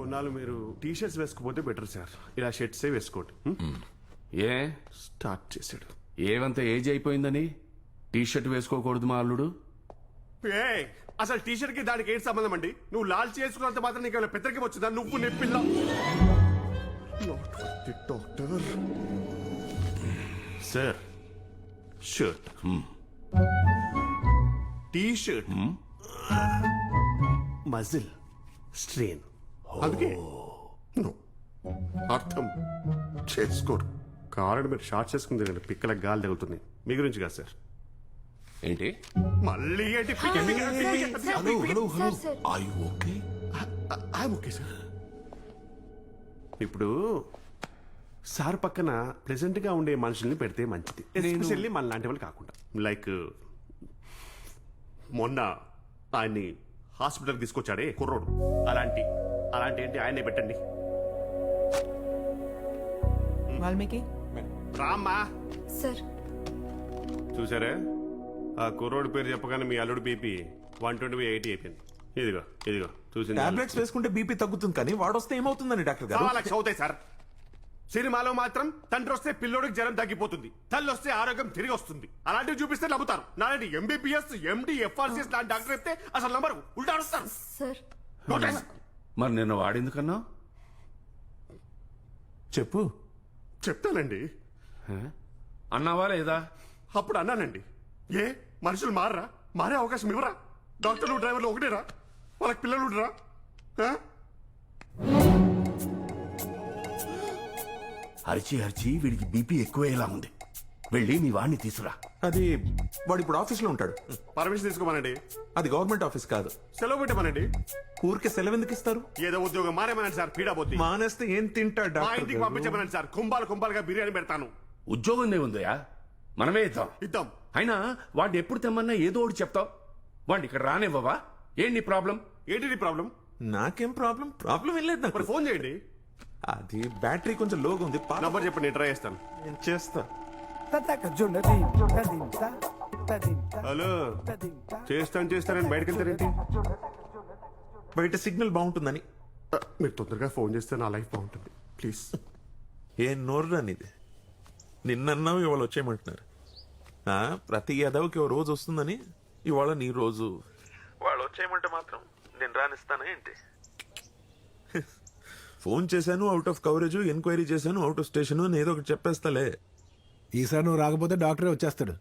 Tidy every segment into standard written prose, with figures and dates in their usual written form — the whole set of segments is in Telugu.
కొన్నాళ్ళు మీరు టీ షర్ట్స్ వేసుకోపోతే బెటర్ సార్. ఇలా షర్ట్సే వేసుకోండి. ఏ స్టార్ట్ చేశాడు. ఏవంత ఏజ్ అయిపోయిందని టీ షర్ట్ వేసుకోకూడదు మా అల్లుడు? ఏ అసలు టీ షర్ట్ కి దానికి ఏంటి సంబంధం అండి? నువ్వు లాల్ చేసుకున్నంత మాత్రం నీకు ఏమైనా పెద్దరికి వచ్చిందా? నువ్వు నెప్పిల్ల doctor. Sir shirt T shirt muscle strain, అందుకే అర్థం చేసుకోరు. కావాలంటే మీరు షార్ట్ చేసుకుంది నేను పిక్కలకు గాలి తగులుతుంది. మీ గురించి కాదు సార్. ఏంటి మళ్ళీ ఏంటి? Okay sir. ఇప్పుడు సార్ పక్కన ప్రెసెంట్ గా ఉండే మనుషుల్ని పెడితే మంచిది, ఎస్పెషల్లీ మన లాంటి వాళ్ళు కాకుండా. లైక్ మొన్న ఆయన్ని హాస్పిటల్ తీసుకొచ్చాడే కుర్రోడు, అలాంటి ఏంటి ఆయనే పెట్టండి. వాల్మీకి రామ్మా. సార్ చూసారా, ఆ కుర్రోడు పేరు చెప్పగానే మీ అల్లుడు బీపీ 120/80 అయిపోయింది. ఇదిగో చూసింది. టాబ్లెట్స్ వేసుకుంటే బీపీ తగ్గుతుంది, కానీ వాడొస్తే ఏమవుతుందని డాక్టర్ గారు? 1,00,000 అవుతాయి సార్. సినిమాలో మాత్రం తండ్రి వస్తే పిల్లోడికి జ్వరం తగ్గిపోతుంది, తల్లి వస్తే ఆరోగ్యం తిరిగి వస్తుంది. అలాంటివి చూపిస్తే నమ్ముతారు. నాలాంటి ఎంబీబీఎస్ ఎండి ఎఫ్ఆర్సీఎస్ లాంటి డాక్టర్ చెప్తే అసలు నంబరు ఉల్టా అడుస్తారు. సార్ మరి నిన్న వాడెందుకన్నా? చెప్పు. చెప్తానండి. అన్నావా లేదా? అప్పుడు అన్నానండి. ఏ మనుషులు మారే అవకాశం ఇవ్వరా? డాక్టర్లు డ్రైవర్లు ఒకటేరా? వాళ్ళకి పిల్లలు ఉండరా? అరిచి వీడికి బీపీ ఎక్కువయ్యేలా ఉంది. వెళ్ళి మీ వాడిని తీసురా. అది వాడు ఇప్పుడు ఆఫీస్లో ఉంటాడు. పర్మిషన్ తీసుకోమనండి. అది గవర్నమెంట్ ఆఫీస్ కాదు. సెలవు పెట్టమనండి. ఊరికే సెలవు ఎందుకు ఇస్తారు? ఏదో ఉద్యోగం మారేమనండి సార్. పీడాబోద్ది. మానేస్తే ఏం తింటాడు? మా ఇంటికి పంపించమనండి సార్. కుంభాలుగా బిర్యానీ పెడతాను. ఉద్యోగం ఏముందయా, మనమే ఇద్దాం. అయినా వాడిని ఎప్పుడు తెమ్మన్నా ఏదో ఒకటి చెప్తావు. వాడిని ఇక్కడ రానివ్వవా? ఏంటి ప్రాబ్లం? ఏంటి ప్రాబ్లం? నాకేం ప్రాబ్లం ఏం లేదు. నాకు ఫోన్ చేయండి. అది బ్యాటరీ కొంచెం లోగా ఉంది. నంబర్ చెప్పండి, నేను ట్రై చేస్తాను. నేను చేస్తా. హలో, చేస్తానని బయటకు వెళ్తారేంటి? బయట సిగ్నల్ బాగుంటుందని. మీరు తొందరగా ఫోన్ చేస్తే నా లైఫ్ బాగుంటుంది ప్లీజ్. ఏం నోరురా నీది? నిన్నన్నావు ఇవాళ వచ్చేయమంటున్నారు. ప్రతి యాదవ్కి ఓ రోజు వస్తుందని ఇవాళ నీ రోజు. వాళ్ళు వచ్చేయమంటే మాత్రం నేను రానిస్తానా ఏంటి? ఫోన్ చేశాను అవుట్ ఆఫ్ కవరేజ్, ఎంక్వైరీ చేశాను అవుట్ ఆఫ్ స్టేషన్ అని ఏదో ఒకటి చెప్పేస్తాలే. ఈసారి నువ్వు రాకపోతే డాక్టరే వచ్చేస్తాడు.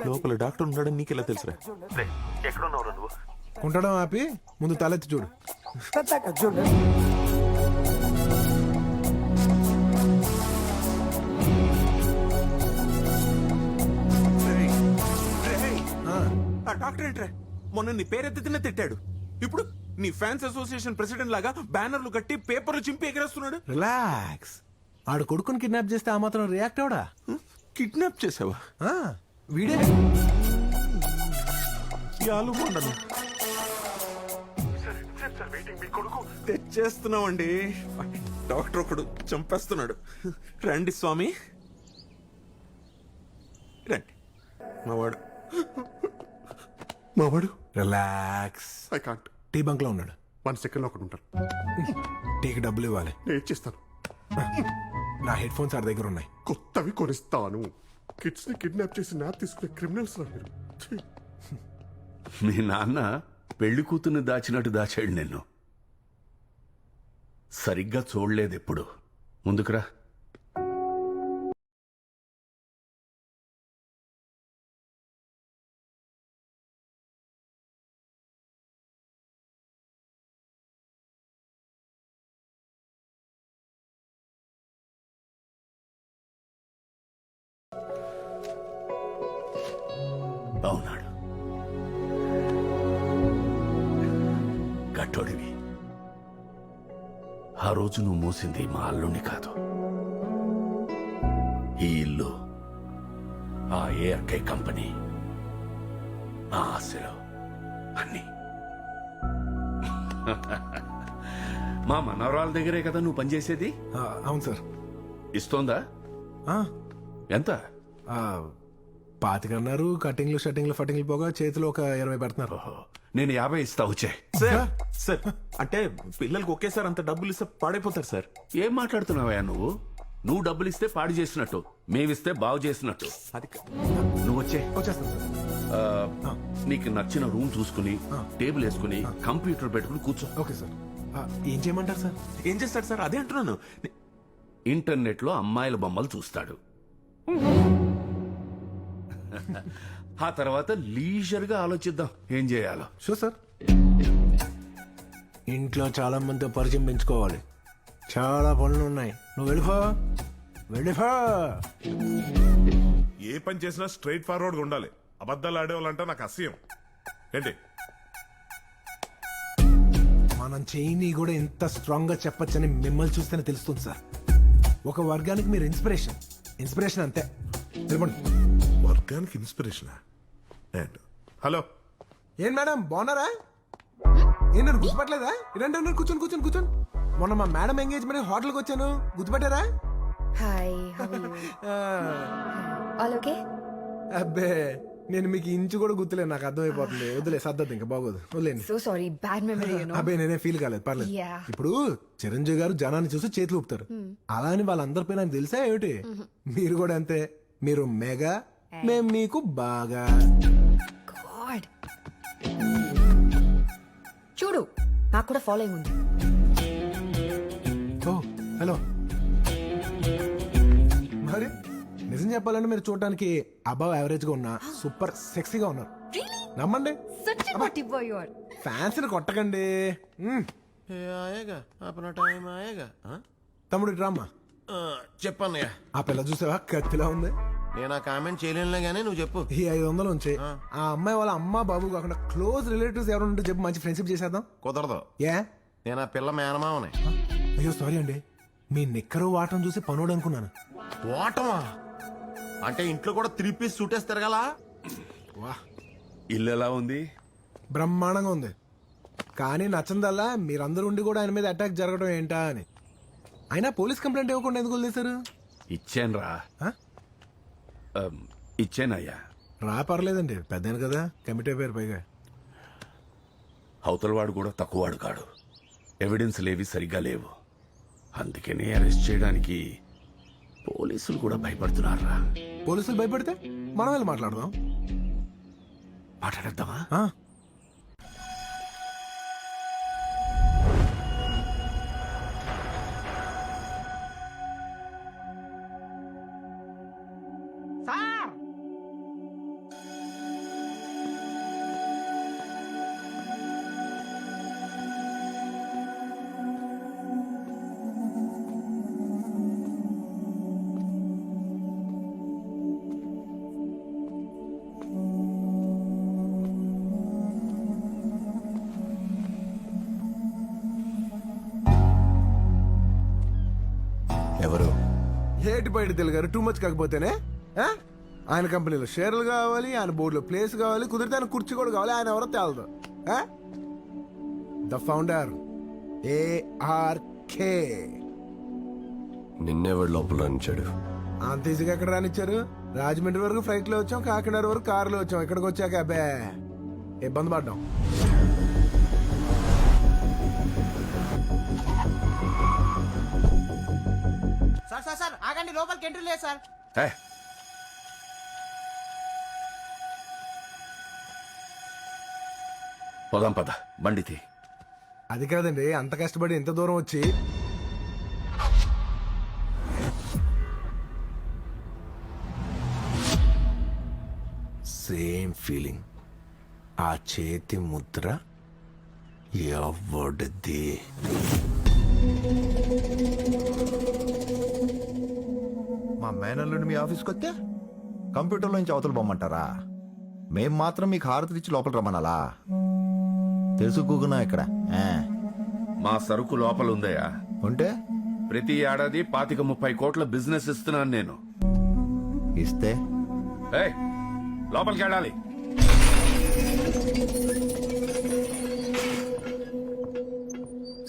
లోపల డాక్టర్ ఉన్నాడని నీకెలా తెలుసురా? ఎక్కడున్నావురా నువ్వు? కుంటడం ఆపి ముందు తలెత్తి చూడు. ఆ డాక్టర్ ఏంట్రా మొన్న నీ పేరెత్తినే తిట్టాడు. ఇప్పుడు నీ ఫ్యాన్స్ అసోసియేషన్ ప్రెసిడెంట్ లాగా బ్యానర్లు కట్టి పేపర్లు చింపి ఎగరేస్తున్నాడు. రిలాక్స్. ఆడు కొడుకుని కిడ్నాప్ చేస్తే ఆ మాత్రం రియాక్ట్ అవడా? కిడ్నాప్ చేసావా? వీడే తెచ్చేస్తున్నామండి. డాక్టర్ ఒకడు చంపేస్తున్నాడు. రండి స్వామి రండి. మావాడు relax. I can't. Tea bunk లో ఉన్నాడు. 1 సెకండ్ లో ఒకటి ఉంటారు. టీకి డబ్బులు ఇవ్వాలి. నేను ఇచ్చేస్తాను. నా హెడ్ ఫోన్స్ ఆడి దగ్గర ఉన్నాయి. కొత్తవి కొనిస్తాను. కిడ్స్ ని కిడ్నాప్ చేసి న్యాప్ తీసుకునే క్రిమినల్స్ రా మీరు. మీ నాన్న పెళ్లి కూతుర్ని దాచినట్టు దాచాడు నిన్ను. సరిగ్గా చూడలేదు ఎప్పుడు. ముందుకురా. అవునాడు గట్టోడివి. ఆ రోజు నువ్వు మోసింది మా అల్లుణ్ణి కాదు, ఈ ఇల్లు, ఆ ఏఆర్కే కంపెనీ, ఆ ఆశలు అన్నీ మా మనవరాల దగ్గరే కదా నువ్వు పనిచేసేది? అవును సార్. ఇస్తోందా? ఎంత? 25 అన్నారు. కటింగ్లు షట్టింగ్లు ఫటింగ్లు పోగా చేతిలో ఒక 20 పెడుతున్నారు. నేను 50 ఇస్తా వచ్చే. సార్ సార్ అంటే పిల్లలకి ఒకేసారి అంత డబ్బులు ఇస్తే పాడైపోతారు సార్. ఏం మాట్లాడుతున్నావయ్యా నువ్వు? నువ్వు డబ్బులు ఇస్తే పాడు చేసినట్టు, మేమిస్తే బాగు చేసినట్టు. అది కా- నువ్వు వచ్చే. వచ్చేస్తాను సార్. నీకు నచ్చిన రూమ్ చూసుకుని టేబుల్ వేసుకుని కంప్యూటర్ పెట్టుకుని కూర్చో. Okay sir. ఏం చేయమంటారు సార్? ఏం చేస్తాడు సార్? అదే అంటున్నాను. ఇంటర్నెట్ లో అమ్మాయిల బొమ్మలు చూస్తాడు. ఆ తర్వాత లీజర్ గా ఆలోచిద్దాం ఏం చేయాలో. Sure sir. ఇంట్లో చాలా మందితో పరిచయం పెంచుకోవాలి. చాలా పనులు ఉన్నాయి. నువ్వు వెళ్ళిపో. ఏ పని చేసినా స్ట్రైట్ ఫార్వర్డ్ గా ఉండాలి. అబద్ధాలు ఆడేవాళ్ళంటే నాకు అసహ్యం. ఏంటి మనం చేయని కూడా ఎంత స్ట్రాంగ్ గా చెప్పొచ్చని మిమ్మల్ని చూస్తేనే తెలుస్తుంది సార్. ఒక వర్గానికి మీరు ఇన్స్పిరేషన్ అంతే. వెళ్ళిపోండి. వర్గానికి ఇన్స్పిరేషన్? హలో, ఏం మేడం బాగున్నారా? ఏం నన్ను గుర్తుపట్టలేదా? ఇరండి కూర్చొని. మొన్న మా మేడం ఎంగేజ్మెంట్ హోటల్కి వచ్చాను, గుర్తుపట్టారా? Hi, how are you? All okay? అబ్బే నేను మీకు ఇంచు కూడా గుర్తులేదు, నాకు అర్థమైపోతుంది. వదిలే సర్దద్దు, ఇంకా బాగోదు, వదిలేండి. So sorry, bad memory you know. అబ్బే నేనే ఫీల్ కాలేదు, పర్లేదు. Yeah. ఇప్పుడు చిరంజీవి గారు జనాన్ని చూసి చేతులు ఊపుతారు, అలా అని వాళ్ళందరి పైన నాకు తెలుసా ఏమిటి? మీరు కూడా అంతే. మీరు మెగా, మేం మీకు బాగా. గాడ్, చూడు నాకు కూడా ఫాలోయింగ్ ఉంది. ఓ హలో. మరి నిజం చెప్పాలంటే మీరు చూడడానికి అబవ్ యావరేజ్ గా ఉన్నా సూపర్ సెక్సీగా ఉన్నారు. నమ్మండి. Such a naughty boy you are. Fans ని కొట్టకండి. తమ్ముడు డ్రామా చెప్పన్నయ్య. ఆ పిల్ల చూసావా, కత్తిలా ఉంది. నేను ఆ కామెంట్ చేయలేనులే గానీ నువ్వు చెప్పు. ఈ 500 ఉంచి ఆ అమ్మాయి వాళ్ళ అమ్మ బాబు కాకుండా క్లోజ్ రిలేటివ్స్ ఎవరు ఉంటే చెప్పి మంచి ఫ్రెండ్షిప్ చేసేద్దాం. కుదరదు. ఏ? నేను ఆ పిల్ల మేనమావనే. అయ్యో సారీ అండి, మీ నిక్కరు వాటం చూసి పనోడు అనుకున్నాను. ఓటమా అంటే ఇంట్లో కూడా 3 పీస్ సూటేసి తిరగాల? వా, ఇల్లు ఎలా ఉంది? బ్రహ్మాండంగా ఉంది. కానీ నచ్చందల్లా మీరందరూ ఉండి కూడా ఆయన మీద అటాక్ జరగడం ఏంటా అని. అయినా పోలీస్ కంప్లైంట్ ఇవ్వకుండా ఎందుకు వదిలేశారు? ఇచ్చానురా. ఆ? ఇచ్చానయ్యా. రా పర్లేదండి, పెద్దాను కదా, కమిటీ అయిపోయారు. పైగా అవతలవాడు కూడా తక్కువవాడు కాడు. ఎవిడెన్స్ లేవి సరిగ్గా లేవు. అందుకనే అరెస్ట్ చేయడానికి పోలీసులు కూడా భయపడుతున్నారా. పోలీసులు భయపడితే మనం వెళ్ళి మాట్లాడదాం. మాట్లాడేద్దామా? ఆ? ఎవరు? ఏటి బయట తెలుగారు టూ మచ్ కాకపోతేనే ఆ? ఆయన కంపెనీలో షేర్లు కావాలి, ఆయన బోర్డులో ప్లేస్ కావాలి, కుదిరితే ఆయన కుర్చీ కూడా కావాలి. ఆయన ఎవరో తేలదు. The founder ARK. నిన్నెవడు లోపల రానిచ్చాడు? అంత ఈజీగా ఎక్కడ రానిచ్చారు? రాజమండ్రి వరకు ఫ్లైట్ లో వచ్చాం, కాకినాడ వరకు కారులో వచ్చాం. ఇక్కడికి వచ్చాక అబ్బే ఇబ్బంది పడ్డాం. సార్ ఆగండి, లోపలికి ఎంట్రీ లేదు సార్. ఏ, పోదాం పద, బండితి. అది కాదండి, అంత కష్టపడి ఎంత దూరం వచ్చి సేమ్ ఫీలింగ్. ఆ చేతి ముద్ర ఎవడిది? మా మేనల్లుండి మీ ఆఫీస్కి వస్తే కంప్యూటర్లో నుంచి అవతల పొమ్మంటారా? మేం మాత్రం మీకు హారతి ఇచ్చి లోపల రమ్మనాలా? తెలుసుకోకున్నా ఇక్కడ మా సరుకు లోపల ఉందయ్యా. ఉంటే ప్రతి ఏడాది 25-30 కోట్ల బిజినెస్ ఇస్తున్నాను నేను. ఇస్తే ఏయ్, లోపలికి వెళ్ళాలి.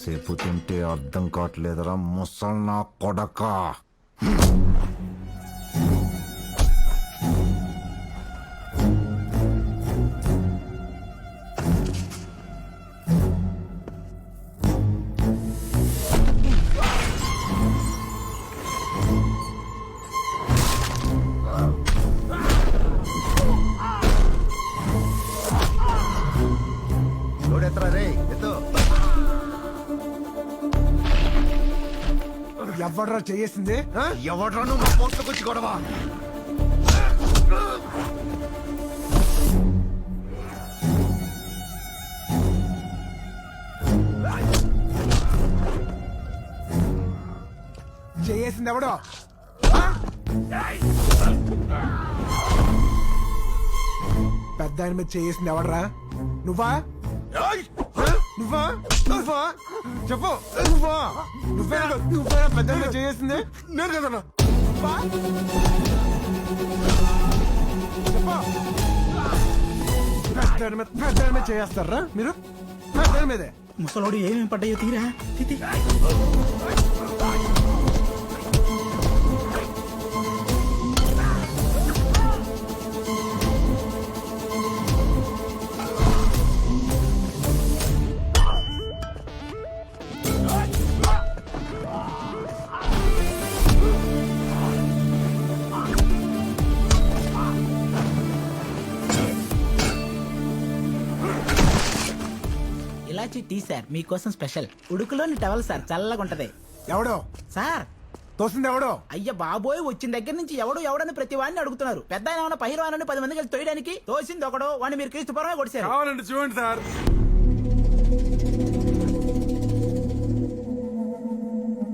సేపు తింటే అర్థం కావట్లేదురా ముసల్ నా కొడక. ఎవడ్రా చేసింది ఎవడ్రా నువ్వు మా పోస్టులకు వచ్చి గొడవ చేసింది ఎవడో పెద్ద ఆయన మీద చేసింది ఎవడరా నువ్వా నువ్వా నువ్వా చెప్పు నువ్వేనా పెద్ద ఆయన మీద చేసింది నేను కదన్నా పెద్ద ఆయన మీద చేస్తారా మీరు పెద్ద ఆయన మీదే ముసలోడు ఏమేమి పడ్డాయో తీరా ఇలాచి టీ సార్ మీకోసం స్పెషల్ ఉడుకులోని టవల్ సార్ చల్లగా ఉంటది. ఎవడో సార్ తోసింది ఎవడో అయ్య బాబోయ్ వచ్చిన దగ్గర నుంచి ఎవడని ప్రతి వాడిని అడుగుతున్నారు. పెద్ద ఆయన ఏమైనా పహిర్వానని 10 మందికి వెళ్ళి తోయడానికి తోసింది ఒకడో వాడిని మీరు క్రీస్తు పరమే కొడిచారు. కావాలంటే చూడండి సార్.